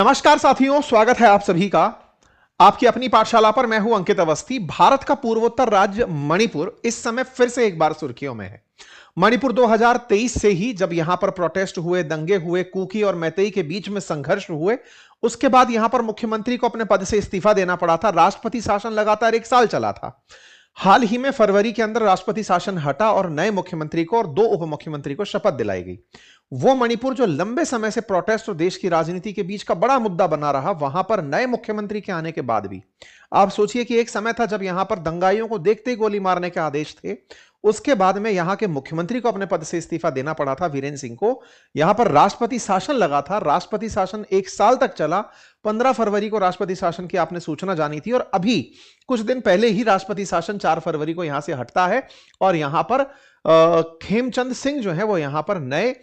नमस्कार साथियों, स्वागत है आप सभी का आपकी अपनी पाठशाला पर। मैं हूं अंकित अवस्थी। भारत का पूर्वोत्तर राज्य मणिपुर इस समय फिर से एक बार सुर्खियों में है। मणिपुर 2023 से ही जब यहां पर प्रोटेस्ट हुए, दंगे हुए, कुकी और मैतेई के बीच में संघर्ष हुए, उसके बाद यहां पर मुख्यमंत्री को अपने पद से इस्तीफा देना पड़ा था। राष्ट्रपति शासन लगातार 1 साल चला था। हाल ही में फरवरी के अंदर राष्ट्रपति शासन हटा और नए मुख्यमंत्री को और 2 उप मुख्यमंत्री को शपथ दिलाई गई। वो मणिपुर जो लंबे समय से प्रोटेस्ट और देश की राजनीति के बीच का बड़ा मुद्दा बना रहा, वहां पर नए मुख्यमंत्री के आने के बाद भी आप सोचिए कि एक समय था जब यहां पर दंगाइयों को देखते ही गोली मारने के आदेश थे। उसके बाद में यहां के मुख्यमंत्री को अपने पद से इस्तीफा देना पड़ा था, वीरेंद्र सिंह को। यहां पर राष्ट्रपति शासन लगा था। राष्ट्रपति शासन 1 साल तक चला। 15 फरवरी को राष्ट्रपति शासन की आपने सूचना जानी थी और अभी कुछ दिन पहले ही राष्ट्रपति शासन 4 फरवरी को यहां से हटता है और यहां पर खेमचंद सिंह जो है वो यहां पर नए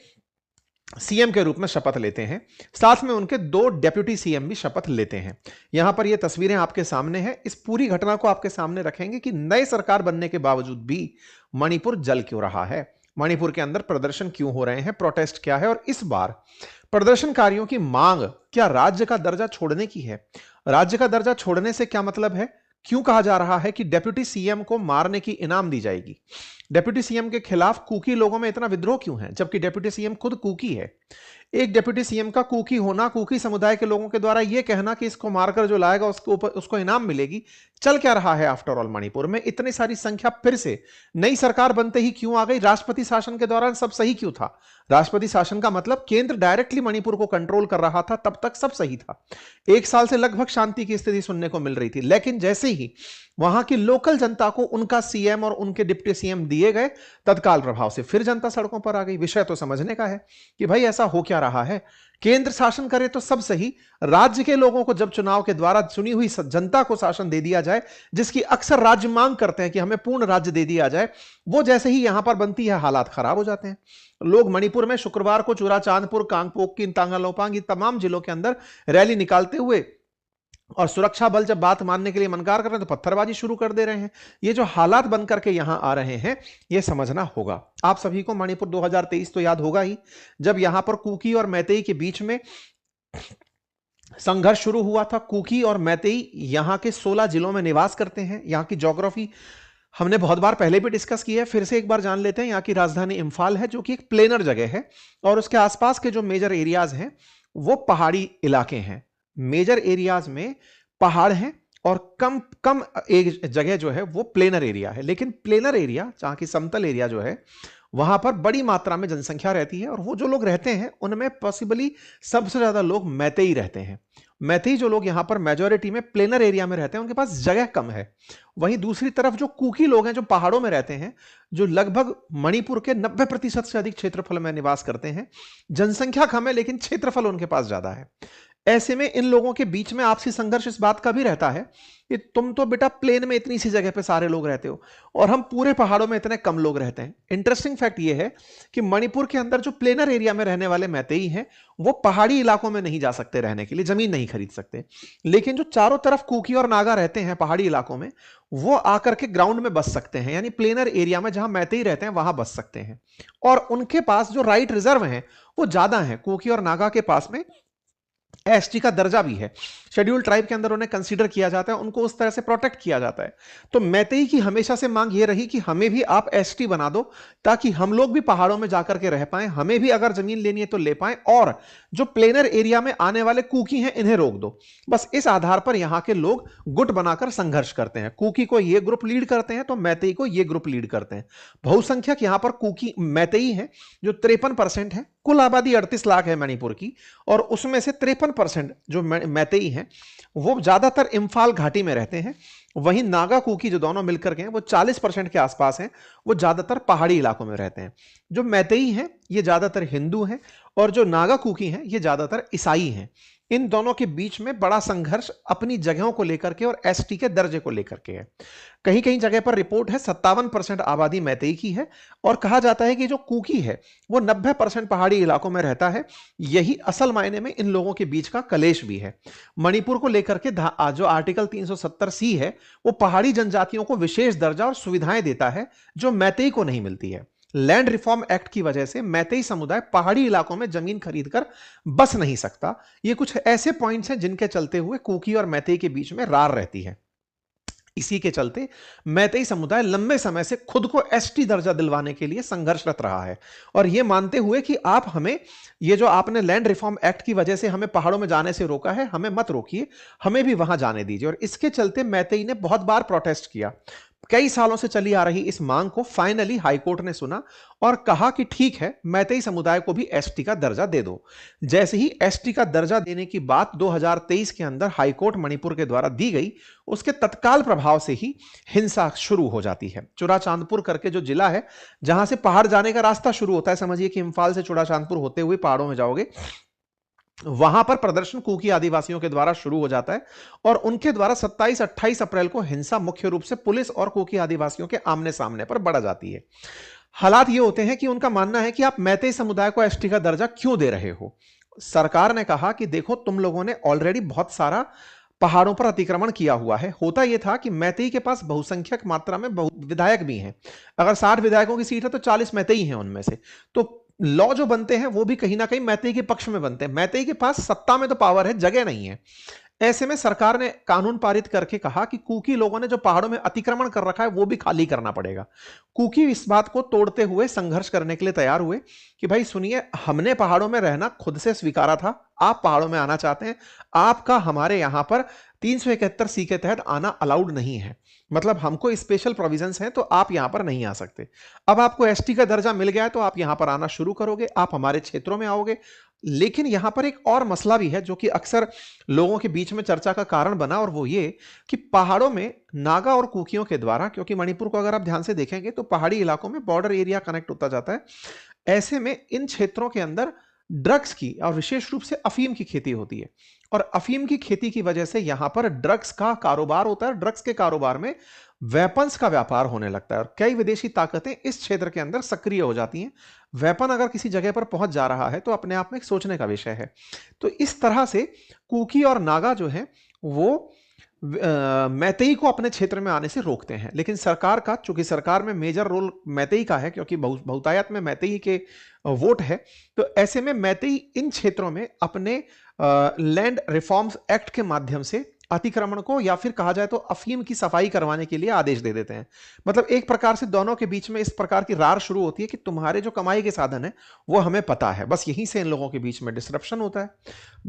सीएम के रूप में शपथ लेते हैं। साथ में उनके 2 डेप्यूटी सीएम भी शपथ लेते हैं। यहां पर ये तस्वीरें आपके सामने हैं। इस पूरी घटना को आपके सामने रखेंगे कि नए सरकार बनने के बावजूद भी मणिपुर जल क्यों रहा है, मणिपुर के अंदर प्रदर्शन क्यों हो रहे हैं, प्रोटेस्ट क्या है और इस बार प्रदर्शनकारियों की मांग क्या राज्य का दर्जा छोड़ने की है। राज्य का दर्जा छोड़ने से क्या मतलब है? क्यों कहा जा रहा है कि डेप्यूटी सीएम को मारने की इनाम दी जाएगी? डेप्यूटी सीएम के खिलाफ कुकी लोगों में इतना विद्रोह क्यों है, जबकि डेप्यूटी सीएम खुद कुकी है? एक डेप्यूटी सीएम का कुकी होना, कुकी समुदाय के लोगों के द्वारा यह कहना कि इसको मारकर जो लाएगा उसके ऊपर उसको इनाम मिलेगी। चल क्या रहा है आफ्टर ऑल मणिपुर में? इतनी सारी संख्या फिर से नई सरकार बनते ही क्यों आ गई? राष्ट्रपति शासन के दौरान सब सही क्यों था? राष्ट्रपति शासन का मतलब केंद्र डायरेक्टली मणिपुर को कंट्रोल कर रहा था, तब तक सब सही था। 1 साल से लगभग शांति की स्थिति सुनने को मिल रही थी, लेकिन जैसे ही वहां की लोकल जनता को उनका सीएम और उनके डिप्टी सीएम दिए गए, तत्काल प्रभाव से फिर जनता सड़कों पर आ गई। विषय तो समझने का है कि भाई ऐसा हो क्या रहा है। केंद्र शासन करे तो सब सही, राज्य के लोगों को जब चुनाव के द्वारा चुनी हुई जनता को शासन दे दिया जाए, जिसकी अक्सर राज्य मांग करते हैं कि हमें पूर्ण राज्य दे दिया जाए, वो जैसे ही यहां पर बनती है हालात खराब हो जाते हैं। लोग मणिपुर में शुक्रवार को चूराचांदपुर, कांगपोक, तांगालोपांग तमाम जिलों के अंदर रैली निकालते हुए और सुरक्षा बल जब बात मानने के लिए मनकार कर रहे हैं तो पत्थरबाजी शुरू कर दे रहे हैं। ये जो हालात बनकर के यहां आ रहे हैं, ये समझना होगा। आप सभी को मणिपुर 2023 तो याद होगा ही, जब यहां पर कुकी और मैतेई के बीच में संघर्ष शुरू हुआ था। कुकी और मैतेई यहां के 16 जिलों में निवास करते हैं। यहां की ज्योग्राफी हमने बहुत बार पहले भी डिस्कस की है, फिर से एक बार जान लेते हैं। यहां की राजधानी इंफाल है, जो कि एक प्लेनर जगह है और उसके आसपास के जो मेजर एरियाज हैं वो पहाड़ी इलाके हैं। मेजर एरियाज में पहाड़ हैं और कम कम एक जगह जो है वो प्लेनर एरिया है। लेकिन प्लेनर एरिया, जहां की समतल एरिया जो है, वहां पर बड़ी मात्रा में जनसंख्या रहती है और वो जो लोग रहते हैं उनमें पॉसिबली सबसे ज्यादा लोग मैतेई रहते हैं। मैतेई जो लोग यहां पर मेजॉरिटी में प्लेनर एरिया में रहते हैं, उनके पास जगह कम है। वहीं दूसरी तरफ जो कुकी लोग हैं, जो पहाड़ों में रहते हैं, जो लगभग मणिपुर के 90% से अधिक क्षेत्रफल में निवास करते हैं, जनसंख्या कम है लेकिन क्षेत्रफल उनके पास ज्यादा है। ऐसे में इन लोगों के बीच में आपसी संघर्ष इस बात का भी रहता है कि तुम तो बेटा प्लेन में इतनी सी जगह पे सारे लोग रहते हो और हम पूरे पहाड़ों में इतने कम लोग रहते हैं। इंटरेस्टिंग फैक्ट ये है कि मणिपुर के अंदर जो प्लेनर एरिया में रहने वाले मैतेई हैं, वो पहाड़ी इलाकों में नहीं जा सकते रहने के लिए, जमीन नहीं खरीद सकते। लेकिन जो चारों तरफ कुकी और नागा रहते हैं पहाड़ी इलाकों में, वो आकर के ग्राउंड में बस सकते हैं, यानी प्लेनर एरिया में जहां मैतेई रहते हैं वहां बस सकते हैं। और उनके पास जो राइट रिजर्व है वो ज्यादा है। कुकी और नागा के पास में एसटी का दर्जा भी है, शेड्यूल ट्राइब के अंदर उन्हें कंसीडर किया जाता है, उनको उस तरह से प्रोटेक्ट किया जाता है। तो मैतेई की हमेशा से मांग ये रही कि हमें भी आप एसटी बना दो, ताकि हम लोग भी पहाड़ों में जाकर के रह पाएं, हमें भी अगर जमीन लेनी है तो ले पाएं, और जो प्लेनर एरिया में आने वाले कुकी हैं इन्हें रोक दो। बस इस आधार पर यहां के लोग गुट बनाकर संघर्ष करते हैं। कुकी को ये ग्रुप लीड करते हैं तो मैतेई को ये ग्रुप लीड करते हैं। बहुसंख्यक यहां पर कुकी मैतेई हैं, जो 53% है। कुल आबादी 38 लाख है मणिपुर की, और उसमें से 53% जो मैतेई हैं वो ज्यादातर इंफाल घाटी में रहते हैं। वहीं नागा कुकी जो दोनों मिलकर के हैं वो 40% के आसपास हैं, वो ज्यादातर पहाड़ी इलाकों में रहते हैं। जो मैतेई हैं ये ज्यादातर हिंदू हैं और जो नागा कुकी हैं ये ज्यादातर ईसाई हैं। इन दोनों के बीच में बड़ा संघर्ष अपनी जगहों को लेकर के और एसटी के दर्जे को लेकर के है। कहीं कहीं जगह पर रिपोर्ट है 57% आबादी मैतेई की है, और कहा जाता है कि जो कुकी है वो 90% पहाड़ी इलाकों में रहता है। यही असल मायने में इन लोगों के बीच का कलेश भी है। मणिपुर को लेकर के जो आर्टिकल 370C है वो पहाड़ी जनजातियों को विशेष दर्जा और सुविधाएं देता है, जो मैतेई को नहीं मिलती है। लैंड रिफॉर्म एक्ट की वजह से मैतेई समुदाय पहाड़ी इलाकों में जमीन खरीदकर बस नहीं सकता। ये कुछ ऐसे पॉइंट्स हैं जिनके चलते हुए कुकी और मैतेई के बीच में रार रहती है। इसी के चलते मैतेई समुदाय लंबे समय से खुद को एसटी दर्जा दिलवाने के लिए संघर्षरत रहा है, और यह मानते हुए कि आप हमें, ये जो आपने लैंड रिफॉर्म एक्ट की वजह से हमें पहाड़ों में जाने से रोका है, हमें मत रोकिए, हमें भी वहां जाने दीजिए। और इसके चलते मैतेई ने बहुत बार प्रोटेस्ट किया। कई सालों से चली आ रही इस मांग को फाइनली हाईकोर्ट ने सुना और कहा कि ठीक है, मैतेई समुदाय को भी एसटी का दर्जा दे दो। जैसे ही एसटी का दर्जा देने की बात 2023 के अंदर हाईकोर्ट मणिपुर के द्वारा दी गई, उसके तत्काल प्रभाव से ही हिंसा शुरू हो जाती है। चुराचांदपुर करके जो जिला है, जहां से पहाड़ जाने का रास्ता शुरू होता है, समझिए कि इंफाल से चुराचांदपुर होते हुए पहाड़ों में जाओगे, वहां पर प्रदर्शन कुकी आदिवासियों के द्वारा शुरू हो जाता है और उनके द्वारा 27-28 अप्रैल को हिंसा मुख्य रूप से पुलिस और कुकी आदिवासियों के आमने सामने पर बढ़ जाती है। हालात ये होते हैं कि उनका मानना है कि आप मैतेई समुदाय को एसटी का दर्जा क्यों दे रहे हो। सरकार ने कहा कि देखो, तुम लोगों ने ऑलरेडी बहुत सारा पहाड़ों पर अतिक्रमण किया हुआ है। होता यह था कि मैतेई के पास बहुसंख्यक मात्रा में विधायक भी हैं। अगर 60 विधायकों की सीट है तो 40 मैतेई हैं उनमें से। तो लॉ जो बनते हैं वो भी कहीं ना कहीं मैतेई के पक्ष में बनते हैं। मैतेई के पास सत्ता में तो पावर है, जगह नहीं है। ऐसे में सरकार ने कानून पारित करके कहा कि कुकी लोगों ने जो पहाड़ों में अतिक्रमण कर रखा है वो भी खाली करना पड़ेगा। कुकी इस बात को तोड़ते हुए संघर्ष करने के लिए तैयार हुए कि भाई सुनिए, हमने पहाड़ों में रहना खुद से स्वीकारा था, आप पहाड़ों में आना चाहते हैं, आपका हमारे यहां पर 371 के तहत आना अलाउड नहीं है, मतलब हमको स्पेशल प्रोविजंस हैं, तो आप यहां पर नहीं आ सकते। अब आपको एसटी का दर्जा मिल गया है तो आप यहां पर आना शुरू करोगे, आप हमारे क्षेत्रों में आओगे। लेकिन यहां पर एक और मसला भी है जो कि अक्सर लोगों के बीच में चर्चा का कारण बना, और वो ये कि पहाड़ों में नागा और कुकियों के द्वारा, क्योंकि मणिपुर को अगर आप ध्यान से देखेंगे तो पहाड़ी इलाकों में बॉर्डर एरिया कनेक्ट होता जाता है, ऐसे में इन क्षेत्रों के अंदर ड्रग्स की और विशेष रूप से अफीम की खेती होती है। और अफीम की खेती की वजह से यहां पर ड्रग्स का कारोबार होता है। ड्रग्स के कारोबार में वेपन्स का व्यापार होने लगता है और कई विदेशी ताकतें इस क्षेत्र के अंदर सक्रिय हो जाती हैं। वेपन अगर किसी जगह पर पहुंच जा रहा है तो अपने आप में एक सोचने का विषय है। तो इस तरह से कुकी और नागा जो है वो मैतेई को अपने क्षेत्र में आने से रोकते हैं। लेकिन सरकार का, चूंकि सरकार में मेजर रोल मैतेई का है, क्योंकि बहुतायत में मैतेई के वोट है, तो ऐसे में मैतेई इन क्षेत्रों में अपने लैंड रिफॉर्म्स एक्ट के माध्यम से अतिक्रमण को, या फिर कहा जाए तो अफीम की सफाई करवाने के लिए आदेश दे देते हैं। मतलब एक प्रकार से दोनों के बीच में इस प्रकार की रार शुरू होती है कि तुम्हारे जो कमाई के साधन है वो हमें पता है, बस यहीं से इन लोगों के बीच में डिसरप्शन होता है।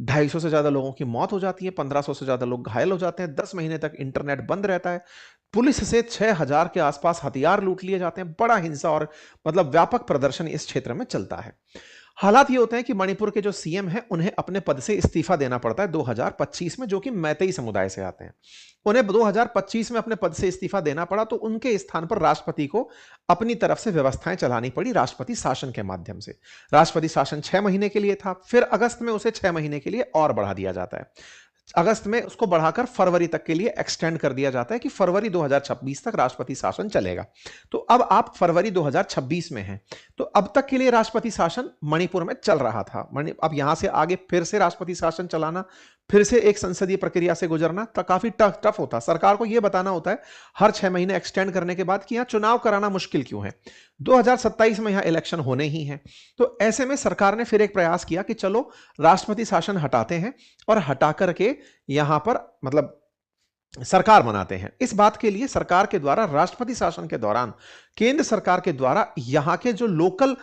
250 से ज्यादा लोगों की मौत हो जाती है, 1500 से ज्यादा लोग घायल हो जाते हैं, 10 महीने तक इंटरनेट बंद रहता है, पुलिस से 6000 के आसपास हथियार लूट लिए जाते हैं। बड़ा हिंसा और मतलब व्यापक प्रदर्शन इस क्षेत्र में चलता है। हालात ये होते हैं कि मणिपुर के जो सीएम हैं उन्हें अपने पद से इस्तीफा देना पड़ता है 2025 में, जो कि मैतेई समुदाय से आते हैं। उन्हें 2025 में अपने पद से इस्तीफा देना पड़ा, तो उनके स्थान पर राष्ट्रपति को अपनी तरफ से व्यवस्थाएं चलानी पड़ी राष्ट्रपति शासन के माध्यम से। राष्ट्रपति शासन 6 महीने के लिए था, फिर अगस्त में उसे 6 महीने के लिए और बढ़ा दिया जाता है। अगस्त में उसको बढ़ाकर फरवरी तक के लिए एक्सटेंड कर दिया जाता है कि फरवरी 2026 तक राष्ट्रपति शासन चलेगा। तो अब आप फरवरी 2026 में हैं, तो अब तक के लिए राष्ट्रपति शासन मणिपुर में चल रहा था। अब यहां से आगे फिर से राष्ट्रपति शासन चलाना, फिर से एक संसदीय प्रक्रिया से गुजरना तो काफी टफ होता। सरकार को यह बताना होता है हर 6 महीने एक्सटेंड करने के बाद कि यहां चुनाव कराना मुश्किल क्यों है, 2027 में यहां इलेक्शन होने ही हैं। तो ऐसे में सरकार ने फिर एक प्रयास किया कि चलो राष्ट्रपति शासन हटाते हैं और हटा करके यहां पर मतलब सरकार बनाते हैं। इस बात के लिए सरकार के द्वारा राष्ट्रपति शासन के दौरान केंद्र सरकार के द्वारा यहां के जो लोकल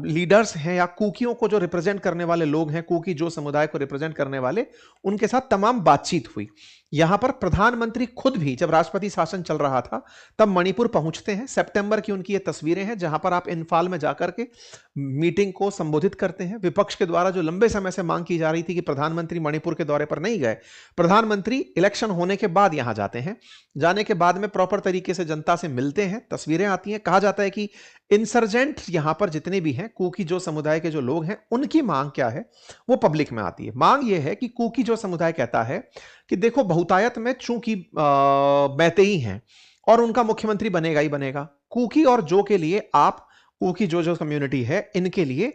लीडर्स हैं या कुकियों को जो रिप्रेजेंट करने वाले लोग हैं, कुकी जो समुदाय को रिप्रेजेंट करने वाले, उनके साथ तमाम बातचीत हुई। यहां पर प्रधानमंत्री खुद भी जब राष्ट्रपति शासन चल रहा था तब मणिपुर पहुंचते हैं। सितंबर की उनकी ये तस्वीरें हैं जहां पर आप इंफाल में जाकर के मीटिंग को संबोधित करते हैं। विपक्ष के द्वारा जो लंबे समय से मांग की जा रही थी कि प्रधानमंत्री मणिपुर के दौरे पर नहीं गए, प्रधानमंत्री इलेक्शन होने के बाद यहां जाते हैं। जाने के बाद में प्रॉपर तरीके से जनता से मिलते हैं, तस्वीरें आती हैं। कहा जाता है कि इंसर्जेंट यहां पर जितने भी हैं, कुकी जो समुदाय के जो लोग हैं, उनकी मांग क्या है वो पब्लिक में आती है। मांग ये है कि कुकी जो समुदाय कहता है कि देखो बहुतायत में चूंकि मैतेई हैं और उनका मुख्यमंत्री बनेगा ही बनेगा, कुकी और जो के लिए आप, कुकी जो कम्युनिटी है, इनके लिए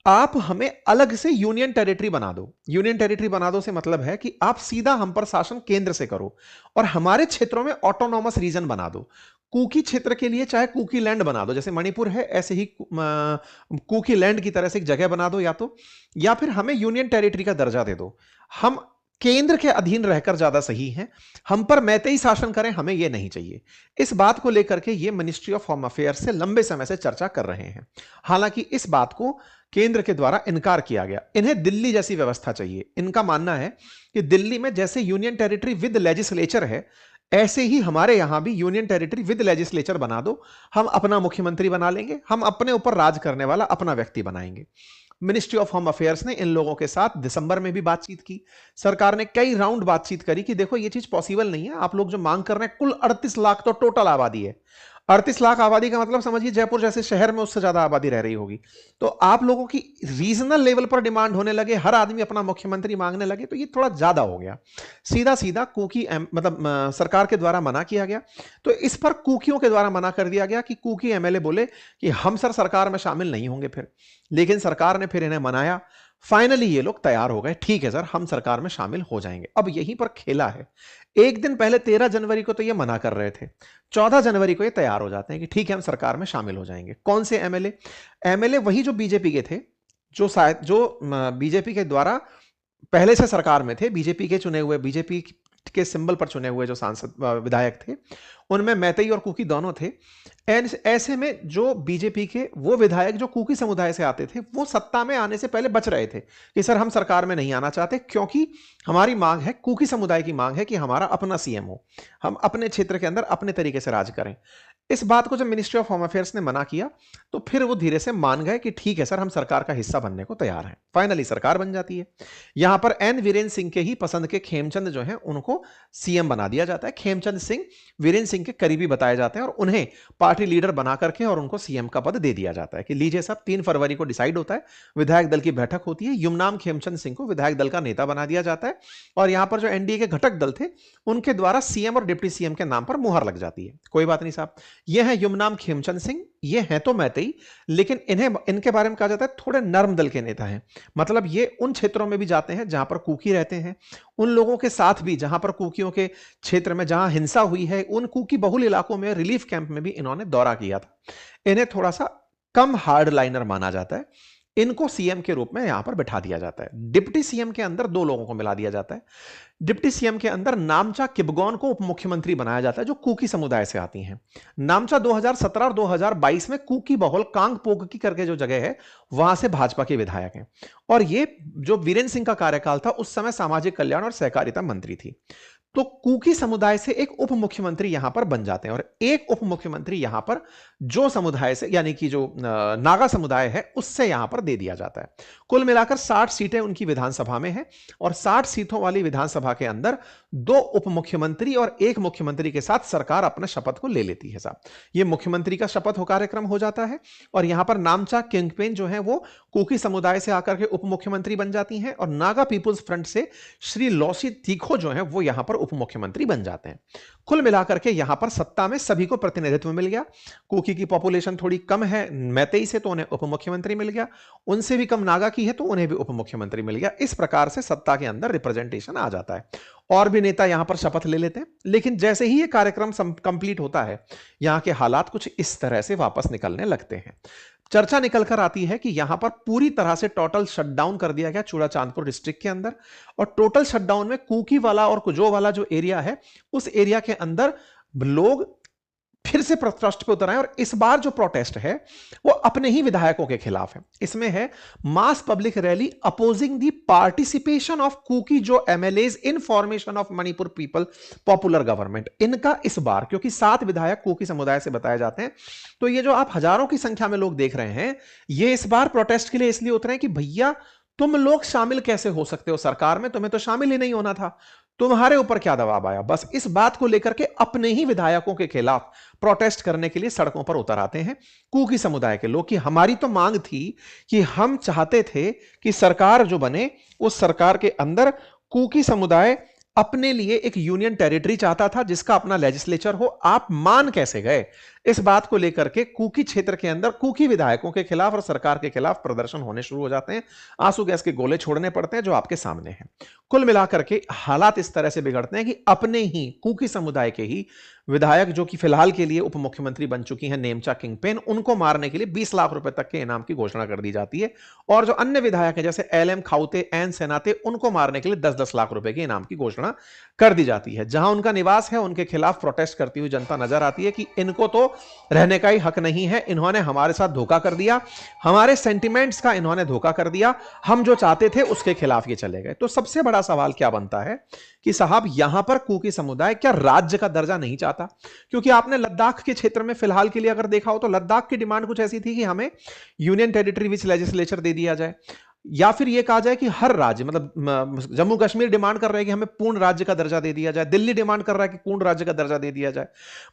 आप हमें अलग से यूनियन टेरिटरी बना दो। यूनियन टेरिटरी बना दो से मतलब है कि आप सीधा हम पर शासन केंद्र से करो और हमारे क्षेत्रों में ऑटोनॉमस रीजन बना दो। कुकी क्षेत्र के लिए चाहे कुकी लैंड बना दो, जैसे मणिपुर है ऐसे ही कुकी लैंड की तरह से एक जगह बना दो, या फिर हमें यूनियन टेरिटरी का दर्जा दे दो। हम केंद्र के अधीन रहकर ज्यादा सही हैं, हम पर मैतेई शासन करें, हमें यह नहीं चाहिए। इस बात को लेकर के ये मिनिस्ट्री ऑफ होम अफेयर्स से लंबे समय से चर्चा कर रहे हैं। हालांकि इस बात को केंद्र के द्वारा इनकार किया गया। इन्हें दिल्ली जैसी व्यवस्था चाहिए। इनका मानना है कि दिल्ली में जैसे यूनियन टेरिटरी विद लेजिस्लेचर है, ऐसे ही हमारे यहां भी यूनियन टेरिटरी विद लेजिस्लेचर बना दो। हम अपना मुख्यमंत्री बना लेंगे, हम अपने ऊपर राज करने वाला अपना व्यक्ति बनाएंगे। मिनिस्ट्री ऑफ होम अफेयर्स ने इन लोगों के साथ दिसंबर में भी बातचीत की। सरकार ने कई राउंड बातचीत करी कि देखो ये चीज पॉसिबल नहीं है, आप लोग जो मांग कर रहे हैं, कुल 38 लाख तो टोटल आबादी है। 38 लाख आबादी का मतलब समझिए जयपुर जैसे शहर में उससे ज्यादा आबादी रह रही होगी। तो आप लोगों की रीजनल लेवल पर डिमांड होने लगे, हर आदमी अपना मुख्यमंत्री मांगने लगे, तो ये थोड़ा ज्यादा हो गया। सीधा सीधा कुकी मतलब सरकार के द्वारा मना किया गया। तो इस पर कुकियों के द्वारा मना कर दिया गया कि कुकी एमएलए बोले कि हम सर सरकार में शामिल नहीं होंगे फिर। लेकिन सरकार ने फिर इन्हें मनाया। फाइनली ये लोग तैयार हो गए, ठीक है सर हम सरकार में शामिल हो जाएंगे। अब यहीं पर खेला है। एक दिन पहले 13 जनवरी को तो ये मना कर रहे थे, 14 जनवरी को ये तैयार हो जाते हैं कि ठीक है हम सरकार में शामिल हो जाएंगे। कौन से एमएलए? एमएलए वही जो बीजेपी के थे, जो बीजेपी के द्वारा पहले से सरकार में थे, बीजेपी के चुने हुए, बीजेपी के सिंबल पर चुने हुए जो सांसद विधायक थे, उनमें मैतेई और कुकी दोनों थे। ऐसे में जो बीजेपी के वो विधायक जो कुकी समुदाय से आते थे, वो सत्ता में आने से पहले बच रहे थे कि सर हम सरकार में नहीं आना चाहते, क्योंकि हमारी मांग है, कुकी समुदाय की मांग है कि हमारा अपना सीएम हो, हम अपने क्षेत्र के अंदर अपने तरीके से राज करें। इस बात को जब मिनिस्ट्री ऑफ होम अफेयर्स ने मना किया, तो फिर वो धीरे से मान गए कि ठीक है सर हम सरकार का हिस्सा बनने को तैयार हैं। फाइनली सरकार बन जाती है। यहां पर एन वीरेंद्र सिंह के ही पसंद के खेमचंद जो हैं उनको सीएम बना दिया जाता है। खेमचंद सिंह वीरेंद्र सिंह के करीबी बताए जाते हैं और उन्हें पार्टी लीडर बना करके और उनको सीएम का पद दे दिया जाता है कि लीजिए साहब 3 फरवरी को डिसाइड होता है, विधायक दल की बैठक होती है, युमनाम खेमचंद सिंह को विधायक दल का नेता बना दिया जाता है और यहां पर जो एनडीए के घटक दल थे उनके द्वारा सीएम और डिप्टी सीएम के नाम पर मुहर लग जाती है। कोई बात नहीं साहब, यह है युमनाम खेमचंद सिंह। ये हैं तो मैतेई, लेकिन इनके बारे में कहा जाता है थोड़े नर्म दल के नेता हैं। मतलब ये उन क्षेत्रों में भी जाते हैं जहां पर कुकी रहते हैं, उन लोगों के साथ भी जहां पर कुकियों के क्षेत्र में जहां हिंसा हुई है, उन कुकी बहुल इलाकों में रिलीफ कैंप में भी इन्होंने दौरा किया था। इन्हें थोड़ा सा कम हार्ड लाइनर माना जाता है। इनको सीएम के रूप में यहां पर बिठा दिया जाता है। डिप्टी सीएम के अंदर 2 लोगों को मिला दिया जाता है। डिप्टी सीएम के अंदर नामचा किपगॉन को उप मुख्यमंत्री बनाया जाता है, जो कुकी समुदाय से आती हैं। नामचा 2017 और 2022 में कुकी बहुल कांगपोककी करके जो जगह है, वहां से भाजपा के विधायक हैं। और ये जो वीरेंद्र सिंह का कार्यकाल था, उस समय सामाजिक कल्याण और सहकारिता मंत्री थी। तो कुकी समुदाय से एक उप मुख्यमंत्री यहां पर बन जाते हैं और एक उप मुख्यमंत्री यहां पर जो समुदाय से, यानी कि जो नागा समुदाय है, उससे यहां पर दे दिया जाता है। कुल मिलाकर 60 सीटें उनकी विधानसभा में हैं और 60 सीटों वाली विधानसभा के अंदर 2 उप मुख्यमंत्री और 1 मुख्यमंत्री के साथ सरकार अपने शपथ को ले लेती है साहब। यह मुख्यमंत्री का शपथ हो कार्यक्रम हो जाता है और यहां पर नामचा किंगपेन जो है वो कुकी समुदाय से आकर के उप मुख्यमंत्री बन जाती हैं और नागा पीपुल्स फ्रंट से श्री लॉसी तीखो जो है वो यहां पर उप मुख्यमंत्री बन जाते हैं। कुल मिलाकर के यहां पर सत्ता में सभी को प्रतिनिधित्व मिल गया। कुकी की पॉपुलेशन थोड़ी कम है मैतेई से, तो उन्हें उप मुख्यमंत्री मिल गया। उनसे भी कम नागा की है, तो उन्हें भी उप मुख्यमंत्री मिल गया। इस प्रकार से सत्ता के अंदर रिप्रेजेंटेशन आ जाता है और भी नेता यहां पर शपथ ले लेते हैं। लेकिन जैसे ही यह कार्यक्रम कंप्लीट होता है, यहां के हालात कुछ इस तरह से वापस निकलने लगते हैं। चर्चा निकल कर आती है कि यहां पर पूरी तरह से टोटल शटडाउन कर दिया गया चूड़ाचांदपुर डिस्ट्रिक्ट के अंदर। और टोटल शटडाउन में कुकी वाला और कुजो वाला जो एरिया है, उस एरिया के अंदर लोग फिर से प्रोटेस्ट पे उतर आए और इस बार जो प्रोटेस्ट है वो अपने ही विधायकों के खिलाफ है। इसमें है mass public rally opposing the participation of Kuki Zo MLAs in formation of Manipur people popular government. इनका इस बार, क्योंकि 7 विधायक कुकी समुदाय से बताए जाते हैं, तो ये जो आप हजारों की संख्या में लोग देख रहे हैं, ये इस बार प्रोटेस्ट के लिए इसलिए उतरे हैं कि भैया तुम लोग शामिल कैसे हो सकते हो सरकार में, तुम्हें तो शामिल ही नहीं होना था, तुम्हारे ऊपर क्या दबाव आया। बस इस बात को लेकर के अपने ही विधायकों के खिलाफ प्रोटेस्ट करने के लिए सड़कों पर उतर आते हैं कुकी समुदाय के लोग कि हमारी तो मांग थी कि हम चाहते थे कि सरकार जो बने, उस सरकार के अंदर कुकी समुदाय अपने लिए एक यूनियन टेरिटरी चाहता था जिसका अपना लेजिस्लेचर हो। आप मान कैसे गए? इस बात को लेकर के कुकी क्षेत्र के अंदर कुकी विधायकों के खिलाफ और सरकार के खिलाफ प्रदर्शन होने शुरू हो जाते हैं। आंसू गैस के गोले छोड़ने पड़ते हैं जो आपके सामने हैं। कुल मिलाकर के हालात इस तरह से बिगड़ते हैं कि अपने ही कुकी समुदाय के ही विधायक जो कि फिलहाल के लिए उप मुख्यमंत्री बन चुकी हैं नेमचा किंगपेन, उनको मारने के लिए 20 लाख रुपए तक के इनाम की घोषणा कर दी जाती है। और जो अन्य विधायक हैं जैसे एलएम खाउते, एन सेनाते, उनको मारने के लिए 10-10 लाख रुपए के इनाम की घोषणा कर दी जाती है। जहां उनका निवास है उनके खिलाफ प्रोटेस्ट करती हुई जनता नजर आती है कि इनको तो रहने का ही हक नहीं है, इन्होंने हमारे साथ धोखा कर दिया, हमारे सेंटिमेंट्स का इन्होंने धोखा कर दिया, हम जो चाहते थे उसके खिलाफ ये चले गए। तो सबसे बड़ा सवाल क्या बनता है कि साहब यहां पर कुकी समुदाय क्या राज्य का दर्जा नहीं चाहता? क्योंकि आपने लद्दाख के क्षेत्र में फिलहाल के लिए अगर देखा हो तो लद्दाख की डिमांड कुछ ऐसी थी कि हमें यूनियन टेरिटरी विच लेजिस्लेचर दे दिया जाए, या फिर यह कहा जाए कि हर राज्य, मतलब जम्मू कश्मीर डिमांड कर रहा है कि हमें पूर्ण राज्य का दर्जा दे दिया जाए, दिल्ली डिमांड कर रहा है कि पूर्ण राज्य का दर्जा दे दिया जाए।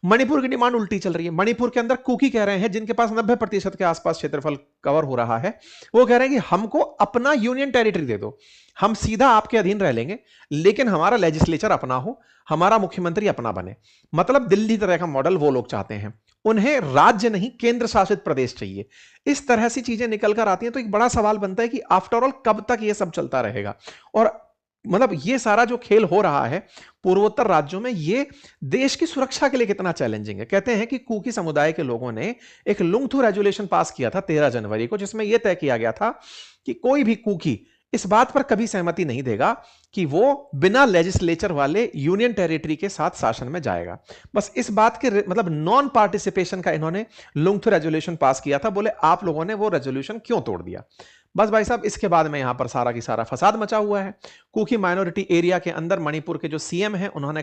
मणिपुर की डिमांड उल्टी चल रही है। मणिपुर के अंदर कुकी कह रहे हैं, जिनके पास 90% के आसपास क्षेत्रफल कवर हो रहा है, वो कह रहे हैं कि हमको अपना यूनियन टेरिटरी दे दो, हम सीधा आपके अधीन रह लेंगे, लेकिन हमारा लेजिस्लेचर अपना हो, हमारा मुख्यमंत्री अपना बने। मतलब दिल्ली तरह का मॉडल वो लोग चाहते हैं, उन्हें राज्य नहीं केंद्र शासित प्रदेश चाहिए। इस तरह से चीजें निकल कर आती हैं। तो एक बड़ा सवाल बनता है कि आफ्टर ऑल कब तक ये सब चलता रहेगा? और मतलब ये सारा जो खेल हो रहा है पूर्वोत्तर राज्यों में, ये देश की सुरक्षा के लिए कितना चैलेंजिंग है। कहते हैं कि कुकी समुदाय के लोगों ने एक लुंगथू रेजुलेशन पास किया था 13 जनवरी को, जिसमें यह तय किया गया था कि कोई भी कुकी इस बात पर कभी सहमति नहीं देगा कि वो बिना लेजिस्लेचर वाले यूनियन टेरिटरी के साथ शासन में जाएगा। बस इस बात के मतलब नॉन पार्टिसिपेशन का इन्होंने लुंगथू रेजोल्यूशन पास किया था। बोले आप लोगों ने वो रेजोल्यूशन क्यों तोड़ दिया? बस भाई साहब, इसके बाद में यहां पर सारा की सारा फसाद मचा हुआ है। कुकी माइनॉरिटी एरिया के अंदर मणिपुर के जो सीएम हैं उन्होंने